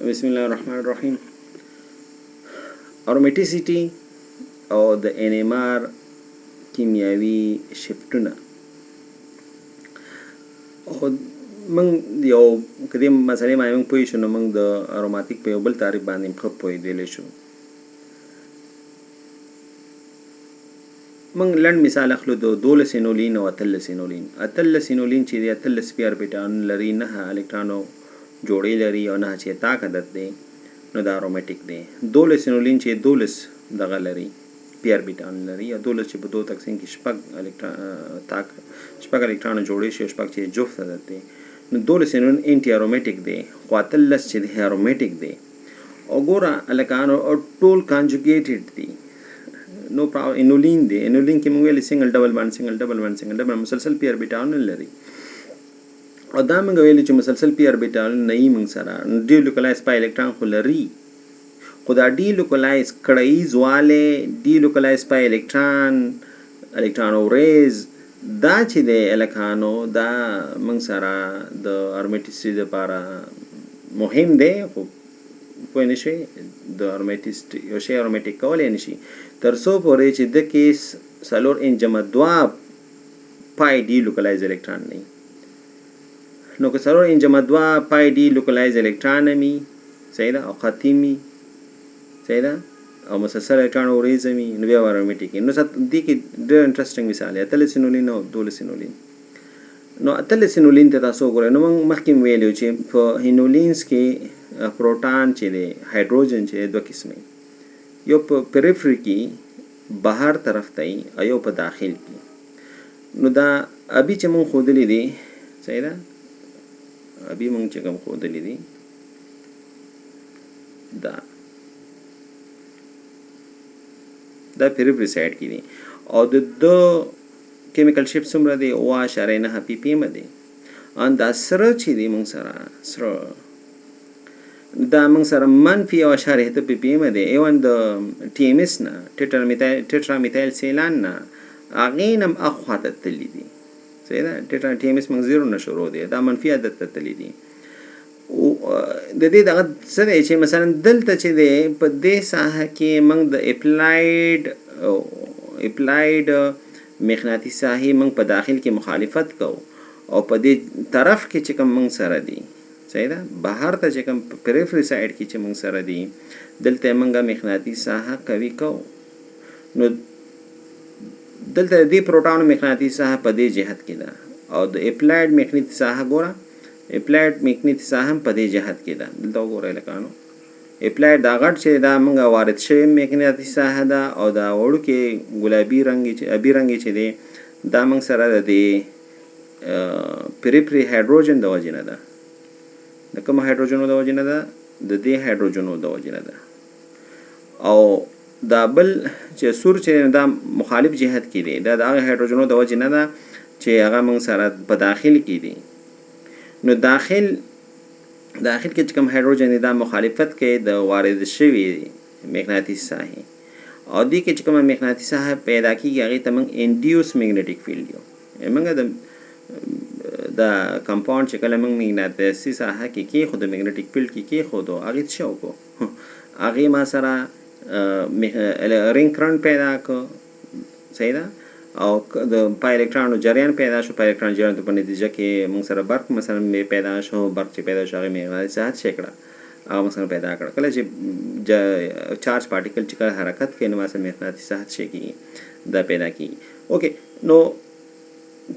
بسم الله الرحمن الرحیم. ارومیټیسټي او د NMR کیمیاوي شفټونه او من یو کدی مسئله باندې موږ پوه شو نو موږ د اروماتیک په یو بل تعریف باندې خو پوهېدلی شو. موږ لنډ مثال اخلو د 12 سینولین او 13 سینولین. 13 سینولین چې دی 13 پی اربیټان لري، 9 الکترونو جوړې لري او 9 چې طاق عدد دی نو دا ارومیټیک دی. 12 سینولین چې 12 دغه لري پی اربیټان لري او 12 چې په 2 تقسیم کې شپږ الکترون جوړې شي، شپږ چې جفت عدد دی نو 12 سینولین انټي ارومیټیک دی، خو 13 چې دی ارومیټیک دی. او ګوره الکانو ټول کانجوګیټډ دی. نو انولین دی، انولین کې موږ ویل سنگل ډبل باند سنگل ډبل باند سنگل ډبل مسلسل پی اربیټان لري. او دا موږ ویل چې مسلسل پی اربیټال نه یې موږ سره ډي لوکلایز پای الکترون خو لري، خو دا ډي لوکلایز کړیز والے ډي لوکلایز پای الکترون اوریز دا چې د الکانو دا موږ سره د ارومیټیسټي لپاره مهم دی. خو پوه نه شئ د ارومیټیسټي یو شی ارومیټیک کولی نه شي تر څو پورې چې د کې څلور انجمه 2 پای ډي لوکلایز الکترون نه. نو که څلور انجمه 2 پای ډي لوکلایز الکترون می صحیح ده او ختمي صحیح ده او مسلسل الکترون اوریز می نو بیا ارومیټیک. نو دې کې ډېر انټرېسټینګ مثال دی 13 سینولین او 12 سینولین. نو 13 سینولین ته تاسو وګورئ نو موږ مخکې ویلو چې په هینولینز کې پروټون چې دی هایدروجن چې دوه قسمه، یو په پریفری کې بهر طرف ته او یو په داخل کې. نو دا ابي چې موږ خودلې دي صحیح ده، ابي موږ چې کوم خودلې دي دا پریفری سایډ کې دي او د دو کیمیکل شیپ څومره دی 0.9 پی پی ام دی. ان دا سره چې دی موږ سره سره دا موږ سره منفي 0.8 پی پی ام دی. ایون د ټي ام اس نه ټیټرا میثایل سیلان نه هغې نم اخواته تللی دي صحیح ده. ټیټرا ټي ام اس موږ زیرو نه شروع دی، دا منفي عدد ته تللی دي. د دې دغه څه دی چې مثلا دلته چې دی په دې ساحه کې موږ د اپلایډ مغناطیسي ساحې موږ په داخل کې مخالفت کوو او په دې طرف کې چې کوم موږ سره دی صحیح ده، بهر ته چې کوم پریفری سایډ کې چې موږ سره دی دلته موږ مغناطیسي ساحه قوي کوو. نو دلته دې پروټون مغناطیسي ساحه په دې جهت کې ده او د اپلایډ مغناطیسي ساحه ګوره اپلایډ مغناطیسي ساحه هم په دې جهت کې ده. دلته وګورئ لکانو اپلایډ دا غټ چې دا موږ وارد شوی مغناطیسي ساحه ده او دا وړوکې ګلابي رنګي چې ابي رنګي چې دی دا موږ سره د پریفری هایدروجن د وجې نه ده. د کوم هایدروجنو د وجې نه ده؟ د دې هایدروجنو د وجې نه ده. او دا بل چې سور چې دا مخالف جهت کې دی دا د هغه هایدروجنو د وجې نه ده چې هغه موږ سره په داخل کې دي. نو داخل کې چې کوم هایدروجن دا مخالفت کوي د وارد شوي مغناطیسي ساحې او دې کې چې کوم مغناطیسي ساحه پیدا کیږي هغې ته موږ انډیوس میګنیټیک فیلډ یو. موږ د کمپاوند چې کله موږ مغناطیسي ساحه کې کېښودو میګنیټیک فیلډ کې کېښودو هغې څه وکړو هغې ما سره رینګ کرنټ پیدا کړو صحیح ده او د پای الکترونو جریان پیدا شو. پای الکترون جریان په نتیجه کې موږ سره برق مثلا پیدا شو، برق چې پیدا شو هغې مغناطیسي ساحه څه کړه هغه مثلا پیدا کړه. کله چې چارج پارټیکل چې کله حرکت کوي نو مثلا مغناطیسي ساحه څه کېږي دا پیدا کېږي. اوکې نو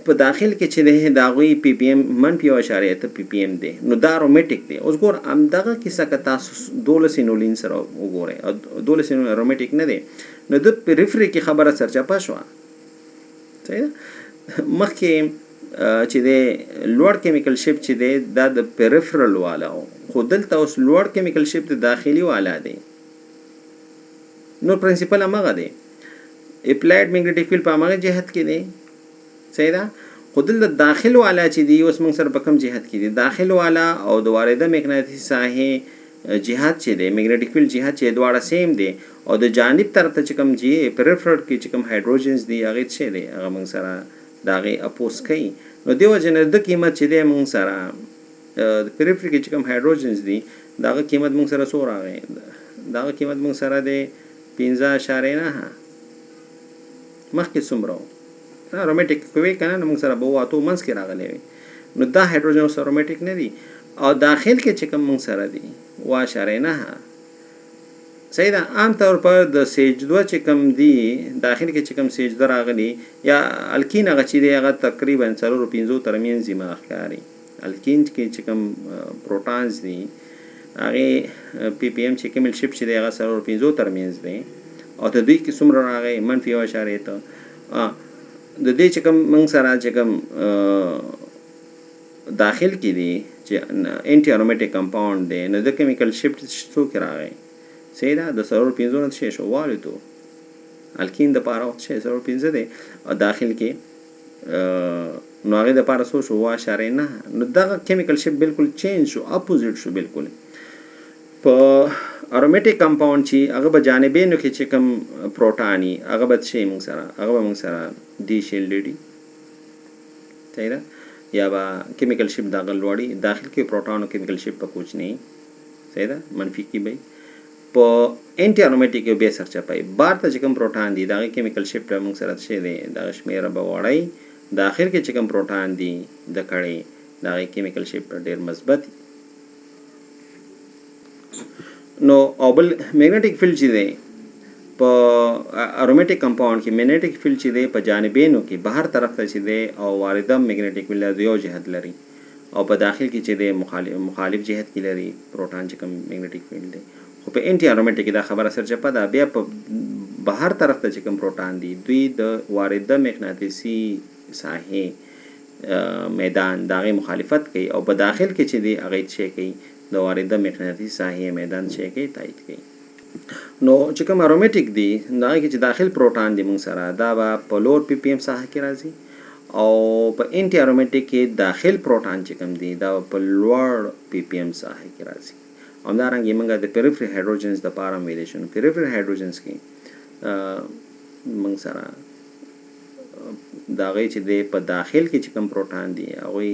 په داخل کې چې دی د هغوی پی پی ام منفي 0.8 پی پی ام دی. نو دا ارومیټیک دی. اوس ګوره همدغه کیسه که تاسو 12 سینولین سره وګورئ او 12 سینولین ارومیټیک نه دی نو د پریفری کې خبره سرچپه شوه صحیح ده. مخکې چې دی لوړ کیمیکل شیپ چې دی دا د پریفرل والا و، خو دلته اوس لوړ کیمیکل شیپ د داخلي والا دی. نو پرنسپل همغه دی، اپلایډ میګنیټیک فیلډ په همغه جهت کې دی صحیح ده. خو دلته داخل والا چې دی اوس موږ سره په کوم جهت کې دی داخل والا او د وارده مغناطیسي ساحې جهت چې دی میګنیټیک فیلډ جهت چې دواړه سیم دی او د جانب طرف ته چې کوم پریفرل کې چې کوم هایدروجنز دی هغې څه دی هغه موږ سره د هغې اپوز کوي. نو دې وجې نه د قیمت چې دی موږ سره پیریفري کې چې کوم هایدروجنز دي داغه قیمت موږ سره څو راغی داغه قیمت موږ سره دی 15.9 مخکې څومره ارومیټیک کوي کنه موږ سره به واته منځ کې راغلی وي نو دا هایدروجن اوس ارومیټیک نه دي او داخل کې چې کوم موږ سره دي 1.9 صحیح ده عام طور پر د سیج2 چې کوم دي داخل کې چې کوم سیج2 راغلي یا الکین هغه چې دی هغه تقریبا 4.5 ترمنځ ما ښکاري الکین کې چې کوم پروټونز دي هغه پی پی ام چې کوم شپ چې دی هغه 4.5 ترمنځ دی او ته دوی کې څومره راغی منفي 1.8 ته د دې چې کوم موږ سره چې کوم داخل کې دي چې انټي ارومیټیک کمپاوند دی نو د کیمیکل شفت څو کې راغی صحیح ده د 4.5 نه شي شو والو الکین د پاره وخت شي 4.5 دی او داخل کې نو هغه د پاره څو شو 1.9 نو دغه کیمیکل شفت بالکل چینج شو اپوزیټ شو بالکل په ارومیټیک کمپاوند چې هغه په جانبینو کې چې کوم پروټانی هغه به شي موږ سره دی شیلډ صحیح ده یا با کیمیکل شپ دا غلوړی داخل کې پروټون کیمیکل شپ په کوچ نه صحیح ده منفي کې به په انټي ارومیټیک به سرچ پای بار ته چې کوم پروټون دي دا کیمیکل شپ موږ سره شي دي دا شمیره به وړای داخل کې چې کوم پروټون دي د کړي دا کیمیکل شپ ډیر مثبت نو اوبل میګنیټیک فیلډ چې دی په ارومیټیک کمپاوند کې میګنیټیک فیلډ چې دی په جانبینو کې بهر طرف ته چې دی او وارده میګنیټیک فیلډ یو جهت لري او په داخل کې چې دی مخالف جهت کې لري پروټون چې کوم میګنیټیک فیلډ دی خو په انټي ارومیټیک دا خبره سرچپه ده بیا په بهر طرف ته چې کوم پروټون دي دوی د وارده مغناطیسي ساحې میدان دغه مخالفت کوي او په داخل کې چې دی هغه څه کوي د وارده مغناطیسي ساحې میدان څه کوي تایید کوي نو چې کوم ارومیټیک دي دا کې چې داخل پروټون دي موږ سره دا په لور پی پی ام ساحه کې راځي او په انټي ارومیټیک کې داخل پروټون چې کوم دي دا په لوړ پی پی ام ساحه کې راځي همدارنګه موږ د پیریفري هایدروجنز د پاره ویل شو پیریفري هایدروجنز کې موږ سره دا غي چې په داخل کې چې کوم پروټون دي هغه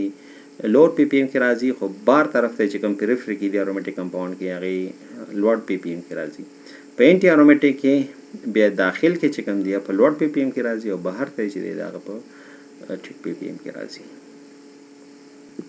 لوړ پی پی ام کې راځي خو بار طرف ته چې کوم پیریفري کې د ارومیټیک کمپاوند کې هغه لوړ پی پی ام کې راځي په انټي ارومیټیک کې بیا داخل کې چې کوم دی په لوړ پی پی ام کې راځي او بهر ته چې دی دا په ټیټ پی پی ام کې راځي